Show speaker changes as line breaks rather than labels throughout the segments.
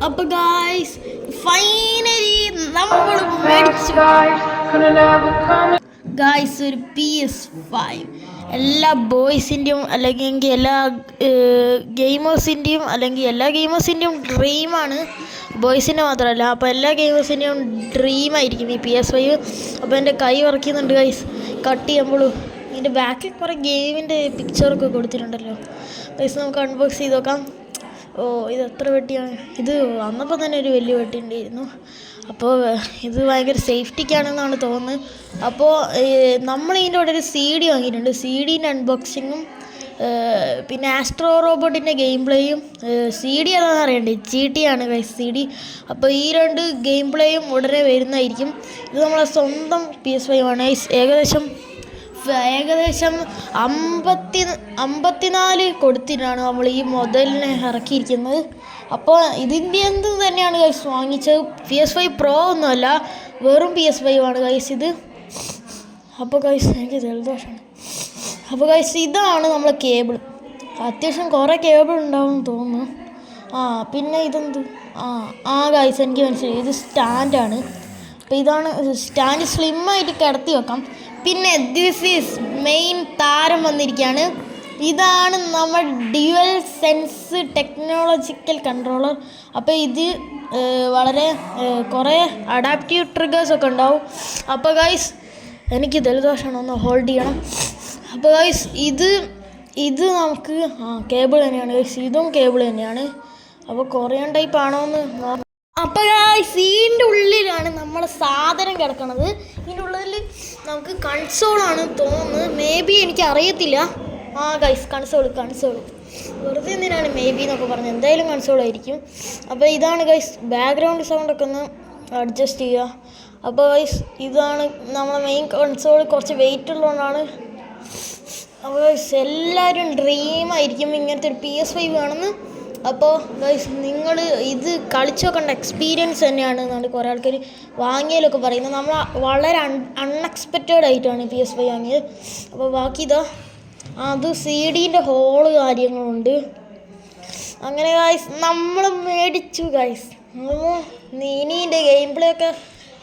അപ്പൊ guys finally നമ്മൾ മേടിച്ചു ഗായ്സ് ഒരു PS5. എല്ലാ ബോയ്സിൻ്റെയും അല്ലെങ്കിൽ എല്ലാ ഗെയിമേഴ്സിൻ്റെയും ഡ്രീമാണ്. ബോയ്സിൻ്റെ മാത്രമല്ല, അപ്പോൾ എല്ലാ ഗെയിമേഴ്സിൻ്റെയും ഡ്രീമായിരിക്കും ഈ PS5. അപ്പോൾ എൻ്റെ കൈ വറക്കുന്നുണ്ട് ഗായ്സ് കട്ട് ചെയ്യുമ്പോഴും. ഇതിൻ്റെ ബാക്കിൽ കുറേ ഗെയിമിൻ്റെ പിക്ചറൊക്കെ കൊടുത്തിട്ടുണ്ടല്ലോ ഗായ്സ്. നമുക്ക് അൺബോക്സ് ചെയ്ത് നോക്കാം. ഓ, ഇത് എത്ര വെട്ടിയാണ് ഇത്? വന്നപ്പോൾ തന്നെ ഒരു വലിയ വെട്ടി ഉണ്ടായിരുന്നു. അപ്പോൾ ഇത് ഭയങ്കര സേഫ്റ്റിക്കാണെന്നാണ് തോന്നുന്നത്. അപ്പോൾ നമ്മൾ ഇതിൻ്റെ കൂടെ ഒരു CD വാങ്ങിയിട്ടുണ്ട്. CDൻ്റെ അൺബോക്സിങ്ങും പിന്നെ ആസ്ട്രോ റോബോട്ടിൻ്റെ ഗെയിം പ്ലേയും. CD അതാണെന്ന് അറിയണ്ടേ, GT ആണ് CD. അപ്പോൾ ഈ രണ്ട് ഗെയിം പ്ലേയും ഉടനെ വരുന്നതായിരിക്കും. ഇത് നമ്മളെ സ്വന്തം PS5 ആണ്. ഏകദേശം 54 കൊടുത്തിട്ടാണ് നമ്മൾ ഈ മൊബൈലിനെ ഇറക്കിയിരിക്കുന്നത്. അപ്പോൾ ഇതിൻ്റെ എന്ത് തന്നെയാണ് ഗൈസ് വാങ്ങിച്ചത്. PS5 Pro ഒന്നുമല്ല, വെറും PS5 ആണ് ഗൈസ് ഇത്. അപ്പോൾ ഗൈസ് എനിക്ക് ജലദോഷമാണ്. അപ്പോൾ ഗൈസ് ഇതാണ് നമ്മളെ കേബിൾ. അത്യാവശ്യം കുറേ കേബിൾ ഉണ്ടാവും തോന്നുന്നു. പിന്നെ ഇതെന്ത്? ഗൈസ് എനിക്ക് മനസ്സിലായി, ഇത് സ്റ്റാൻഡാണ്. അപ്പോൾ ഇതാണ് സ്റ്റാൻഡ്. സ്ലിമ്മായിട്ട് കിടത്തി വെക്കാം. പിന്നെ ദിസ് ഈസ് മെയിൻ താരം വന്നിരിക്കുകയാണ്. ഇതാണ് നമ്മൾ ഡ്യുവൽ സെൻസ് ടെക്നോളജിക്കൽ കൺട്രോളർ. അപ്പോൾ ഇത് വളരെ കുറേ അഡാപ്റ്റീവ് ട്രിഗേഴ്സൊക്കെ ഉണ്ടാവും. അപ്പോൾ ഗൈസ് എനിക്ക് ജലദോഷമാണ്, ഒന്ന് ഹോൾഡ് ചെയ്യണം. അപ്പോൾ ഗൈസ് ഇത് നമുക്ക് കേബിൾ തന്നെയാണ് ഗൈസ്. ഇതും കേബിൾ തന്നെയാണ്. അപ്പോൾ കൊറിയൻ ടൈപ്പ് ആണോ എന്ന് നോക്കാം. അപ്പോൾ ഇതിൻ്റെ ഉള്ളിലാണ് നമ്മളെ സാധനം കിടക്കണത്. ഇതിൻ്റെ ഉള്ളിൽ നമുക്ക് കൺസോളാണ് തോന്നുന്നത്. മേ ബി എനിക്ക് അറിയത്തില്ല. ഗൈസ് കൺസോൾ വെറുതെ എന്തിനാണ് മേ ബി എന്നൊക്കെ പറഞ്ഞത്. എന്തായാലും കൺസോളായിരിക്കും. അപ്പോൾ ഇതാണ് ഗൈസ്. ബാക്ക്ഗ്രൗണ്ട് സൗണ്ടൊക്കെ ഒന്ന് അഡ്ജസ്റ്റ് ചെയ്യുക. അപ്പോൾ ഗൈസ് ഇതാണ് നമ്മളെ മെയിൻ കൺസോൾ. കുറച്ച് വെയിറ്റ് ഉള്ളതുകൊണ്ടാണ്. അപ്പോൾ ഗൈസ് എല്ലാവരും ഡ്രീമായിരിക്കും ഇങ്ങനത്തെ ഒരു PS5 വേണമെന്ന്. അപ്പോൾ ഗൈസ് നിങ്ങൾ ഇത് കളിച്ചു നോക്കേണ്ട എക്സ്പീരിയൻസ് തന്നെയാണ് എന്നാണ് കുറേ ആൾക്കാർ വാങ്ങിയാലൊക്കെ പറയുന്നത്. നമ്മൾ വളരെ അൺഎക്സ്പെക്റ്റഡ് ആയിട്ടാണ് PS5 വാങ്ങിയത്. അപ്പോൾ ബാക്കി അത് CDൻ്റെ ഹോള് കാര്യങ്ങളുണ്ട്. അങ്ങനെ ഗൈസ് നമ്മൾ മേടിച്ചു ഗൈസ്. ഇനി ഇതിൻ്റെ ഗെയിം പ്ലേ ഒക്കെ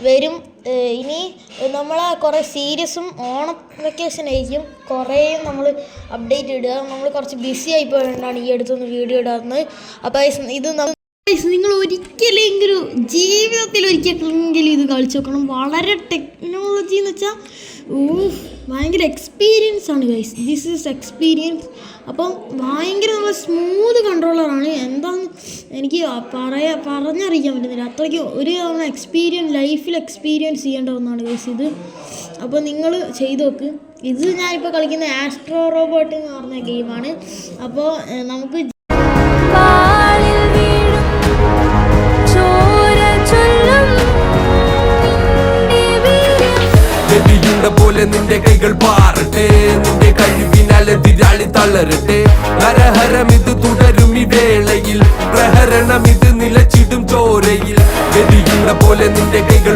വരും. ഇനി നമ്മളെ കുറേ സീരീസും ഓണം വെക്കേഷൻ ആയിരിക്കും കുറേ നമ്മൾ അപ്ഡേറ്റ് ഇടുക. നമ്മൾ കുറച്ച് ബിസി ആയിപ്പോയതുകൊണ്ടാണ് ഈ അടുത്തൊന്ന് വീഡിയോ ഇടാറുന്നത്. അപ്പോൾ ഇത് നിങ്ങൾ ഒരിക്കലെങ്കിലും ജീവിതത്തിൽ ഒരിക്കലെങ്കിലും ഇത് കളിച്ചു നോക്കണം. വളരെ ടെക്നോളജി എന്ന് വെച്ചാൽ ഭയങ്കര എക്സ്പീരിയൻസ് ആണ് ഗൈസ്. This is experience. അപ്പം ഭയങ്കര നല്ല സ്മൂത്ത് കൺട്രോളറാണ്. എന്താണെന്ന് എനിക്ക് പറഞ്ഞറിയിക്കാൻ പറ്റുന്നില്ല. അത്രയ്ക്ക് ഒരു തവണ ലൈഫിൽ എക്സ്പീരിയൻസ് ചെയ്യേണ്ട ഒന്നാണ് ഗൈസ് ഇത്. അപ്പോൾ നിങ്ങൾ ചെയ്ത് നോക്ക്. ഇത് ഞാനിപ്പോൾ കളിക്കുന്ന ആസ്ട്രോ റോബോട്ട് എന്ന് പറഞ്ഞ ഗെയിമാണ്. അപ്പോൾ നമുക്ക്
പോലെ നിന്റെ കൈകൾ പാറട്ടെ, നിന്റെ കഴിവിനാൽ എതിരാളി തളരട്ടെ. ഹരഹരം ഇത് തുടരും ഈ വേളയിൽ, പ്രഹരണം ഇത് നിലച്ചിടും ചോരയിൽ. ഗതിയുടെ പോലെ നിന്റെ കൈകൾ